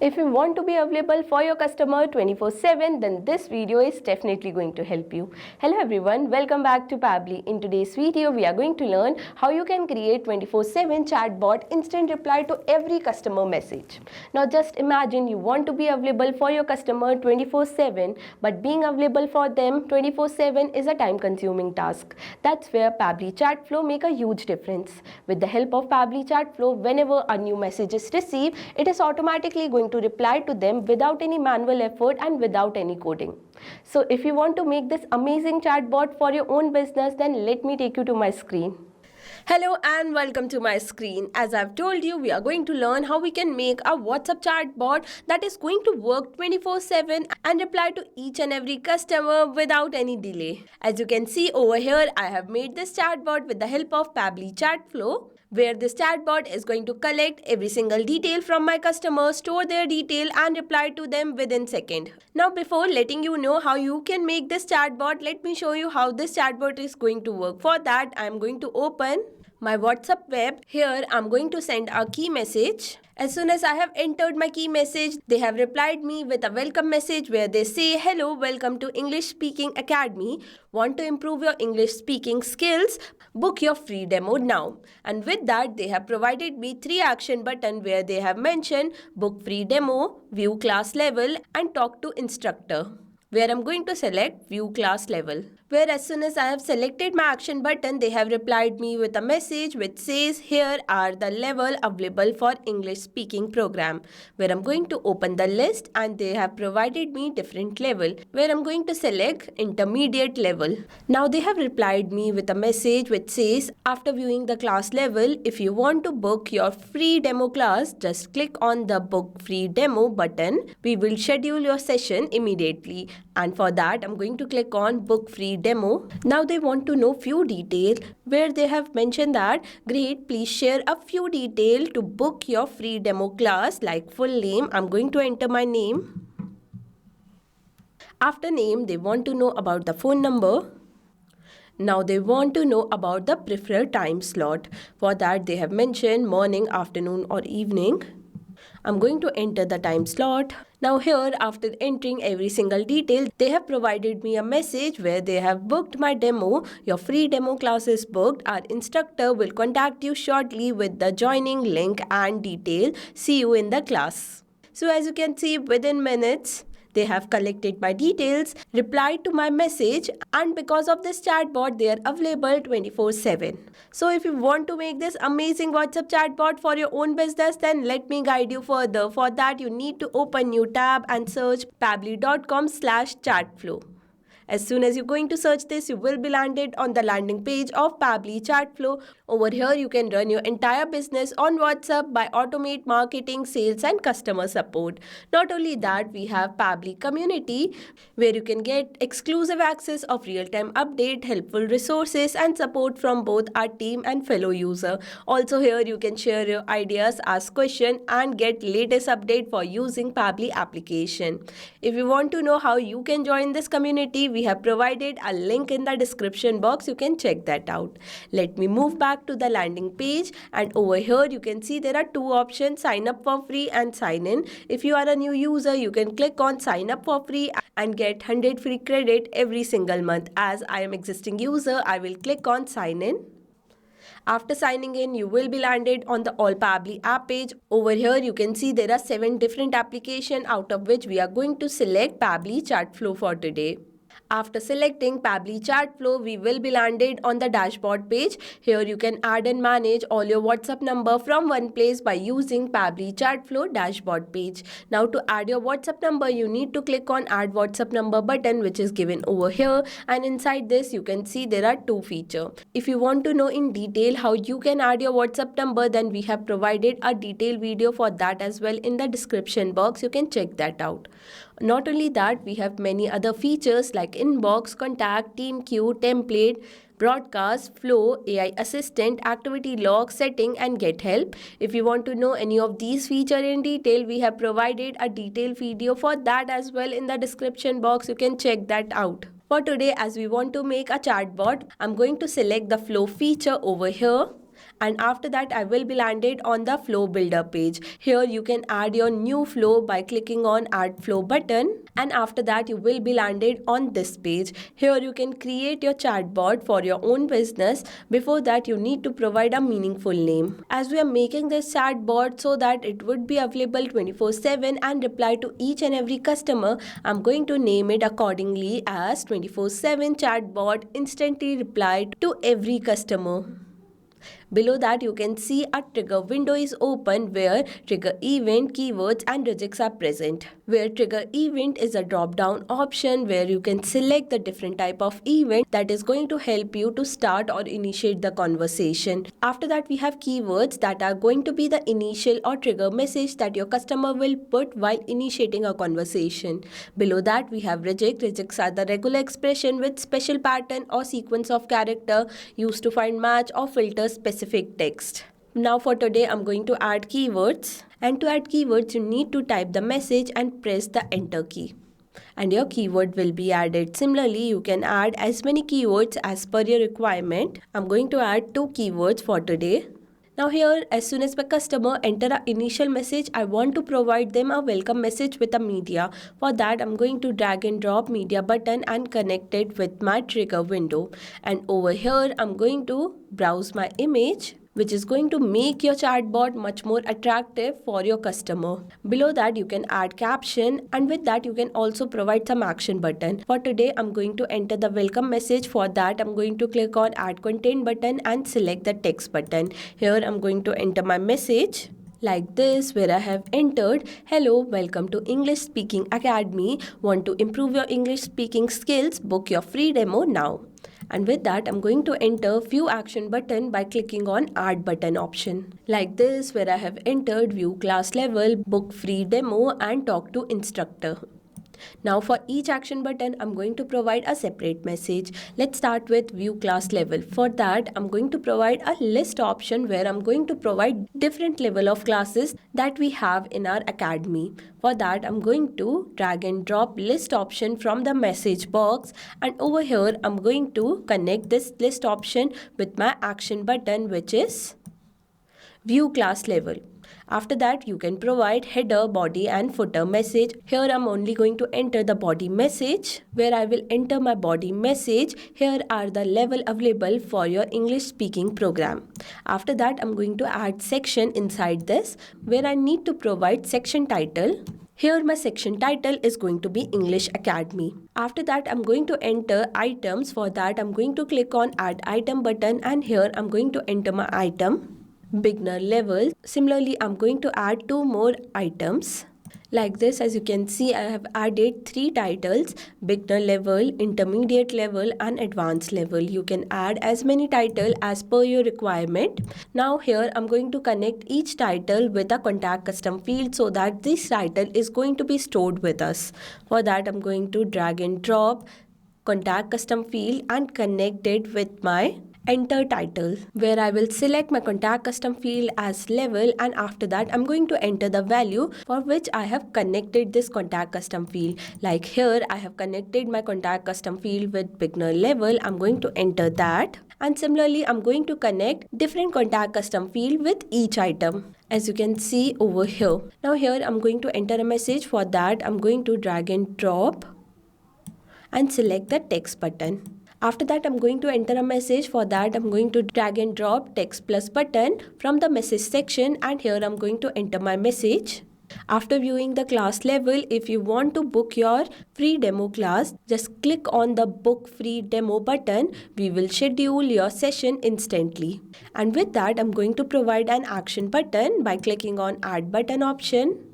If you want to be available for your customer 24/7, then this video is definitely going to help you. Hello everyone, welcome back to Pabbly. In today's video, we are going to learn how you can create 24/7 chatbot instant reply to every customer message. Now just imagine you want to be available for your customer 24/7, but being available for them 24/7 is a time-consuming task. That's where Pabbly Chatflow make a huge difference. With the help of Pabbly Chatflow, whenever a new message is received, it is automatically going to reply to them without any manual effort and without any coding. So if you want to make this amazing chatbot for your own business, then let me take you to my screen. Hello and welcome to my screen. As I've told you, we are going to learn how we can make a WhatsApp chatbot that is going to work 24/7 and reply to each and every customer without any delay. As you can see over here, I have made this chatbot with the help of Pabbly Chatflow, where this chatbot is going to collect every single detail from my customers, store their detail and reply to them within seconds. Now before letting you know how you can make this chatbot, let me show you how this chatbot is going to work. For that, I am going to open my WhatsApp web. Here I'm going to send a key message. As soon as I have entered my key message, they have replied me with a welcome message where they say, "Hello, welcome to English Speaking Academy. Want to improve your English speaking skills? Book your free demo now." And with that, they have provided me 3 action buttons where they have mentioned book free demo, view class level and talk to instructor, where I'm going to select view class level. Where as soon as I have selected my action button, they have replied me with a message which says, "Here are the level available for English speaking program," where I'm going to open the list and they have provided me different level, where I'm going to select intermediate level. Now they have replied me with a message which says, "After viewing the class level, if you want to book your free demo class, just click on the book free demo button. We will schedule your session immediately." And for that, I'm going to click on book free demo. Now they want to know few details, where they have mentioned that, "Great, please share a few details to book your free demo class," like full name. I'm going to enter my name. After name, they want to know about the phone number. Now they want to know about the preferred time slot. For that, they have mentioned morning, afternoon or evening. I'm going to enter the time slot. Now here, after entering every single detail, they have provided me a message where they have booked my demo. "Your free demo class is booked. Our instructor will contact you shortly with the joining link and detail. See you in the class." So as you can see, within minutes, they have collected my details, replied to my message, and because of this chatbot, they are available 24/7. So if you want to make this amazing WhatsApp chatbot for your own business, then let me guide you further. For that, you need to open new tab and search pabbly.com/chatflow. As soon as you're going to search this, you will be landed on the landing page of Pabbly Chatflow. Over here, you can run your entire business on WhatsApp by automate marketing, sales and customer support. Not only that, we have Pabbly Community, where you can get exclusive access of real-time update, helpful resources and support from both our team and fellow user. Also here, you can share your ideas, ask questions and get latest update for using Pabbly application. If you want to know how you can join this community, we have provided a link in the description box. You can check that out. Let me move back to the landing page, and over here you can see there are 2 options: sign up for free and sign in. If you are a new user, you can click on sign up for free and get 100 free credit every single month. As I am existing user, I will click on sign in. After signing in, you will be landed on the All Pabbly app page. Over here, you can see there are 7 different applications, out of which we are going to select Pabbly Chatflow for today. After selecting Pabbly Chatflow, we will be landed on the dashboard page. Here you can add and manage all your WhatsApp number from one place by using Pabbly Chatflow dashboard page. Now to add your WhatsApp number, you need to click on add WhatsApp number button, which is given over here. And inside this, you can see there are 2 features. If you want to know in detail how you can add your WhatsApp number, then we have provided a detailed video for that as well in the description box. You can check that out. Not only that, we have many other features like inbox, contact, team queue, template, broadcast, flow, AI assistant, activity log, setting and get help. If you want to know any of these features in detail, we have provided a detailed video for that as well in the description box. You can check that out. For today, as we want to make a chatbot, I'm going to select the flow feature over here. and after that I will be landed on the flow builder page. Here you can add your new flow by clicking on add flow button, and after that you will be landed on this page. Here you can create your chatbot for your own business. Before that you need to provide a meaningful name, as we are making this chatbot so that it would be available 24/7 and reply to each and every customer. I'm going to name it accordingly as 24/7 chatbot instantly reply to every customer. Below that you can see a trigger window is open where trigger event, keywords and regex are present. Where trigger event is a drop down option where you can select the different type of event that is going to help you to start or initiate the conversation. After that we have keywords that are going to be the initial or trigger message that your customer will put while initiating a conversation. Below that we have regex. Regex are the regular expression with special pattern or sequence of character used to find match or filter specific text. Now for today I'm going to add keywords, and to add keywords you need to type the message and press the enter key, and your keyword will be added. Similarly you can add as many keywords as per your requirement. I'm going to add 2 keywords for today. Now here, as soon as my customer enter an initial message, I want to provide them a welcome message with a media. For that, I'm going to drag and drop media button and connect it with my trigger window. And over here, I'm going to browse my image, which is going to make your chatbot much more attractive for your customer. Below that you can add caption, and with that you can also provide some action button. For today I'm going to enter the welcome message. For that I'm going to click on add content button and select the text button. Here I'm going to enter my message like this, where I have entered, hello, welcome to English Speaking Academy. Want to improve your English speaking skills? Book your free demo now. And with that I'm going to enter few action button by clicking on add button option. Like this, where I have entered view class level, book free demo and talk to instructor. Now for each action button I'm going to provide a separate message. Let's start with view class level. For that I'm going to provide a list option where I'm going to provide different level of classes that we have in our academy. For that I'm going to drag and drop list option from the message box, and over here I'm going to connect this list option with my action button, which is view class level. After that you can provide header, body and footer message. Here I'm only going to enter the body message, where I will enter my body message. Here are the level available for your English speaking program. After that I'm going to add section inside this, where I need to provide section title. Here my section title is going to be English Academy. After that I'm going to enter items. For that I'm going to click on add item button, and here I'm going to enter my item beginner level. Similarly I'm going to add 2 more items. Like this, as you can see I have added 3 titles: beginner level, intermediate level and advanced level. You can add as many titles as per your requirement. Now here I'm going to connect each title with a contact custom field so that this title is going to be stored with us. For that I'm going to drag and drop contact custom field and connect it with my enter title, where I will select my contact custom field as level, and after that I'm going to enter the value for which I have connected this contact custom field. Like here I have connected my contact custom field with beginner level. I'm going to enter that, and similarly I'm going to connect different contact custom field with each item, as you can see over here. Now here I'm going to enter a message. For that I'm going to drag and drop and select the text button. After that I'm going to enter a message. For that I'm going to drag and drop text plus button from the message section, and here I'm going to enter my message. After viewing the class level, if you want to book your free demo class, just click on the book free demo button. We will schedule your session instantly. And with that I'm going to provide an action button by clicking on add button option.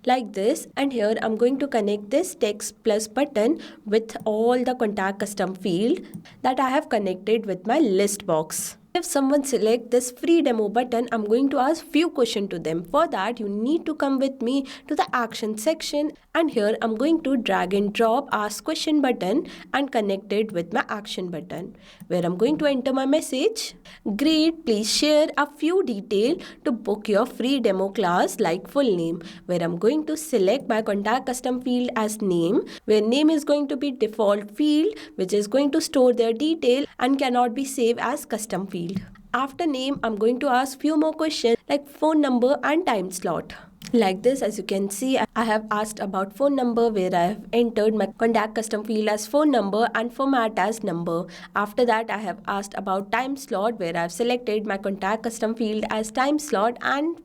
Like this, and here I'm going to connect this text plus button with all the contact custom field that I have connected with my list box. If someone select this free demo button, I'm going to ask few questions to them. For that you need to come with me to the action section, and here I'm going to drag and drop ask question button and connect it with my action button, where I'm going to enter my message. Great, please share a few details to book your free demo class, like full name, where I'm going to select my contact custom field as name, where name is going to be default field which is going to store their detail and cannot be saved as custom field. After name, I'm going to ask few more questions like phone number and time slot. Like this, as you can see, I have asked about phone number where I have entered my contact custom field as phone number and format as number. After that, I have asked about time slot where I have selected my contact custom field as time slot and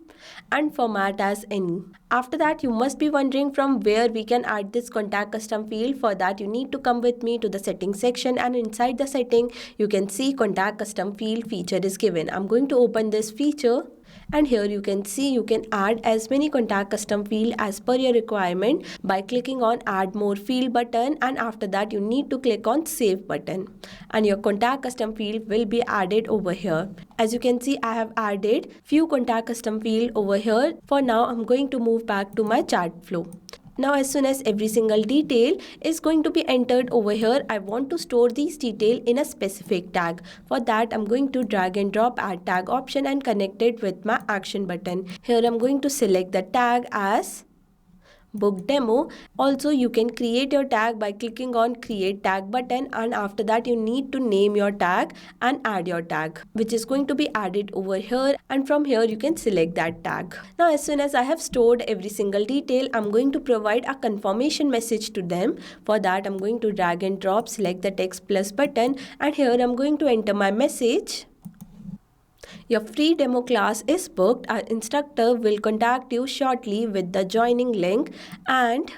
format as any. After that, you must be wondering from where we can add this contact custom field. For that, you need to come with me to the settings section, and inside the setting, you can see contact custom field feature is given. I'm going to open this feature. And here you can see you can add as many contact custom field as per your requirement by clicking on add more field button, and after that you need to click on save button and your contact custom field will be added over here. As you can see, I have added few contact custom field over here. For now, I'm going to move back to my Chatflow. Now, as soon as every single detail is going to be entered over here, I want to store these details in a specific tag. For that, I'm going to drag and drop add tag option and connect it with my action button. Here, I'm going to select the tag as book demo. Also, you can create your tag by clicking on create tag button, and after that you need to name your tag and add your tag, which is going to be added over here, and from here you can select that tag. Now, as soon as I have stored every single detail, I'm going to provide a confirmation message to them. For that, I'm going to drag and drop select the text plus button, and here I'm going to enter my message. Your free demo class is booked. Our instructor will contact you shortly with the joining link and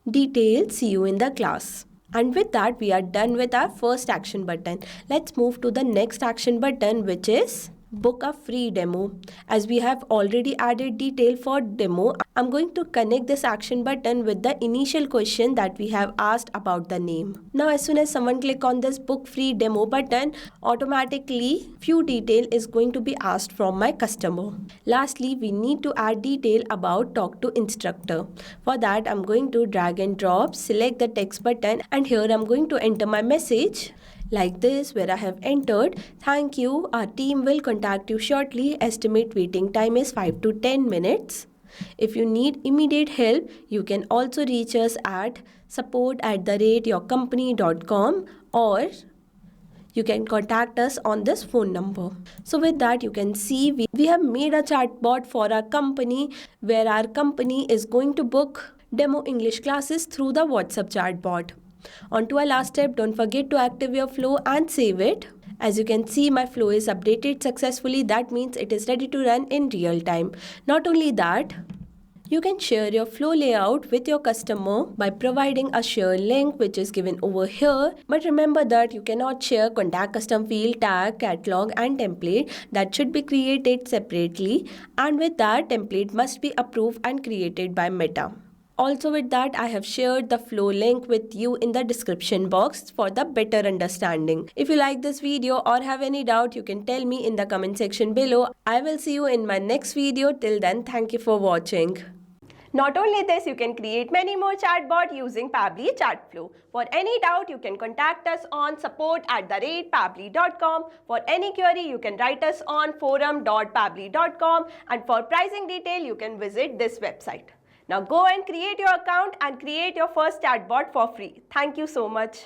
details. See you in the class. And with that, we are done with our first action button. Let's move to the next action button, which is book a free demo. As we have already added detail for demo, I'm going to connect this action button with the initial question that we have asked about the name. Now, as soon as someone click on this book free demo button, automatically few detail is going to be asked from my customer. Lastly, we need to add detail about talk to instructor. For that, I'm going to drag and drop select the text button, and here I'm going to enter my message like this, where I have entered, thank you, our team will contact you shortly, estimate waiting time is 5 to 10 minutes. If you need immediate help, you can also reach us at support@yourcompany.com, or you can contact us on this phone number. So with that, you can see we have made a chatbot for our company, where our company is going to book demo English classes through the WhatsApp chatbot. On to our last step, don't forget to activate your flow and save it. As you can see, my flow is updated successfully. That means it is ready to run in real time. Not only that, you can share your flow layout with your customer by providing a share link, which is given over here. But remember that you cannot share contact custom field, tag, catalog and template. That should be created separately. And with that, template must be approved and created by Meta. Also with that, I have shared the flow link with you in the description box for the better understanding. If you like this video or have any doubt, you can tell me in the comment section below. I will see you in my next video. Till then, thank you for watching. Not only this, you can create many more chatbot using Pabbly Chatflow. For any doubt, you can contact us on support@pabbly.com. For any query, you can write us on forum.pabbly.com, and for pricing detail, you can visit this website. Now go and create your account and create your first chatbot for free. Thank you so much.